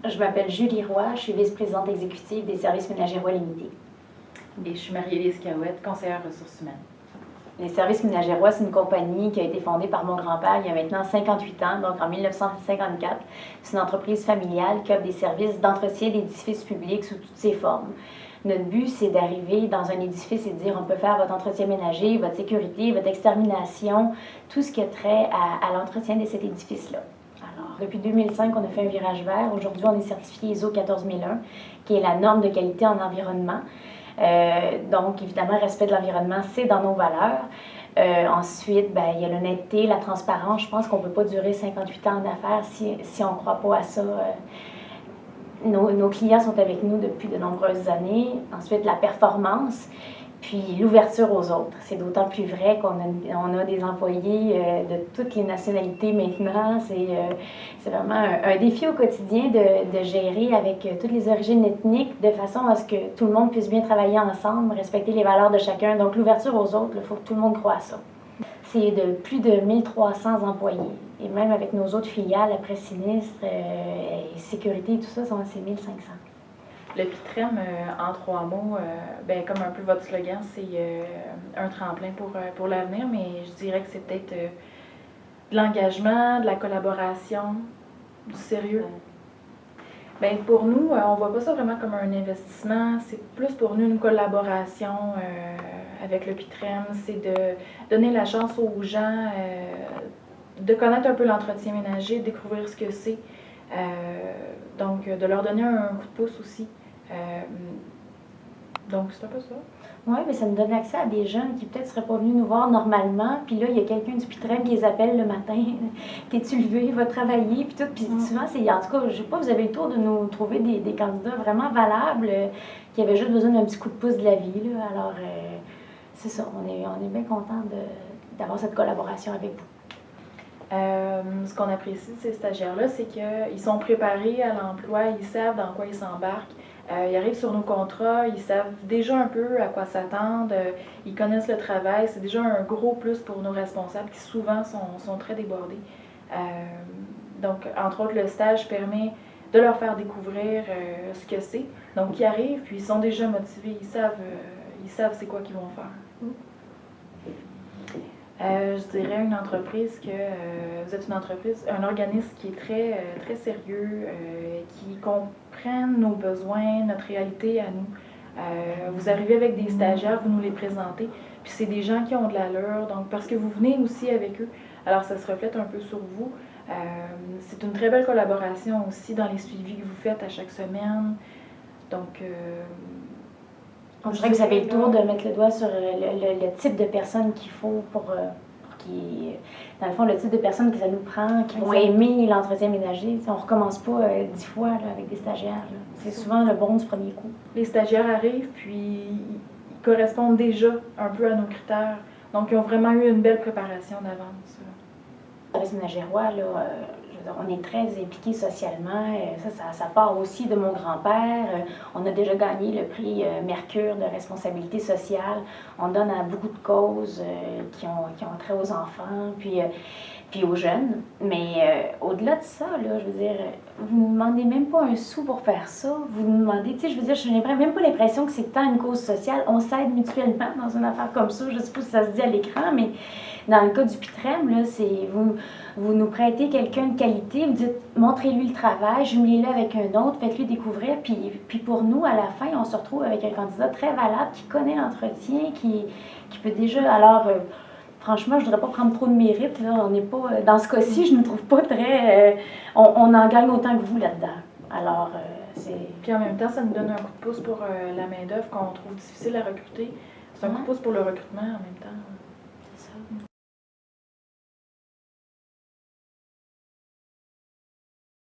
Je m'appelle Julie Roy, je suis vice-présidente exécutive des Services ménagers Roy Limités. Et je suis Marie-Élise Cahouette, conseillère ressources humaines. Les Services ménagers Roy, c'est une compagnie qui a été fondée par mon grand-père il y a maintenant 58 ans, donc en 1954. C'est une entreprise familiale qui offre des services d'entretien d'édifices publics sous toutes ses formes. Notre but, c'est d'arriver dans un édifice et de dire on peut faire votre entretien ménager, votre sécurité, votre extermination, tout ce qui a trait à l'entretien de cet édifice-là. Alors, depuis 2005, on a fait un virage vert. Aujourd'hui, on est certifié ISO 14001, qui est la norme de qualité en environnement. Donc, évidemment, respect de l'environnement, c'est dans nos valeurs. Ensuite, il y a l'honnêteté, la transparence. Je pense qu'on ne peut pas durer 58 ans en affaires si on ne croit pas à ça. Nos clients sont avec nous depuis de nombreuses années. Ensuite, la performance, puis l'ouverture aux autres. C'est d'autant plus vrai qu'on a des employés de toutes les nationalités maintenant. C'est vraiment un défi au quotidien de gérer avec toutes les origines ethniques de façon à ce que tout le monde puisse bien travailler ensemble, respecter les valeurs de chacun. Donc l'ouverture aux autres, il faut que tout le monde croie à ça. C'est de plus de 1300 employés. Et même avec nos autres filiales, après sinistre, et sécurité, tout ça, c'est 1500. Le PITREM, en 3 mots, comme un peu votre slogan, c'est un tremplin pour l'avenir, mais je dirais que c'est peut-être de l'engagement, de la collaboration, du sérieux. Pour nous, on ne voit pas ça vraiment comme un investissement, c'est plus pour nous une collaboration avec le PITREM, c'est de donner la chance aux gens de connaître un peu l'entretien ménager, de découvrir ce que c'est, donc de leur donner un coup de pouce aussi. Donc, c'est un peu ça. Oui, mais ça nous donne accès à des jeunes qui peut-être ne seraient pas venus nous voir normalement. Puis là, il y a quelqu'un du PITREM qui les appelle le matin. T'es-tu levé, va travailler, puis tout. Puis souvent, c'est, en tout cas, je sais pas, vous avez le tour de nous trouver des candidats vraiment valables qui avaient juste besoin d'un petit coup de pouce de la vie. Là. Alors, c'est ça, on est bien content d'avoir cette collaboration avec vous. Ce qu'on apprécie de ces stagiaires-là, c'est qu'ils sont préparés à l'emploi, ils savent dans quoi ils s'embarquent. Ils arrivent sur nos contrats, ils savent déjà un peu à quoi s'attendre, ils connaissent le travail. C'est déjà un gros plus pour nos responsables qui souvent sont très débordés. Donc, entre autres, le stage permet de leur faire découvrir ce que c'est. Donc, ils arrivent, puis ils sont déjà motivés, ils savent c'est quoi qu'ils vont faire. Je dirais une entreprise vous êtes une entreprise, un organisme qui est très sérieux, qui comprenne nos besoins, notre réalité à nous. Vous arrivez avec des stagiaires, vous nous les présentez, puis c'est des gens qui ont de l'allure, donc parce que vous venez aussi avec eux, alors ça se reflète un peu sur vous. C'est une très belle collaboration aussi dans les suivis que vous faites à chaque semaine. Donc, on dirait que vous avez le tour de mettre le doigt sur le type de personnes qu'il faut pour dans le fond, le type de personnes que ça nous prend, qui vont aimer l'entretien ménager. On ne recommence pas 10 fois là, avec des stagiaires. C'est souvent le bon du premier coup. Les stagiaires arrivent, puis ils correspondent déjà un peu à nos critères. Donc, ils ont vraiment eu une belle préparation d'avance. Le service ménager Roy, là, on est très impliqués socialement. Ça part aussi de mon grand-père. On a déjà gagné le prix Mercure de responsabilité sociale. On donne à beaucoup de causes qui ont trait aux enfants, puis aux jeunes. Mais au-delà de ça, là, je veux dire, vous ne demandez même pas un sou pour faire ça. Vous nous demandez, tu sais, je veux dire, je n'ai même pas l'impression que c'est tant une cause sociale. On s'aide mutuellement dans une affaire comme ça. Je ne sais pas si ça se dit à l'écran, mais dans le cas du PITREM, là, c'est vous nous prêtez quelqu'un de qualité, vous dites montrez-lui le travail, jumelez-le avec un autre, faites-lui découvrir, puis pour nous, à la fin, on se retrouve avec un candidat très valable qui connaît l'entretien, qui peut déjà, alors franchement, je ne voudrais pas prendre trop de mérite, là, on n'est pas, dans ce cas-ci, je ne me trouve pas très, on en gagne autant que vous là-dedans, alors c'est... Puis en même temps, ça nous donne un coup de pouce pour la main-d'œuvre qu'on trouve difficile à recruter, c'est un coup de pouce pour le recrutement en même temps. C'est ça.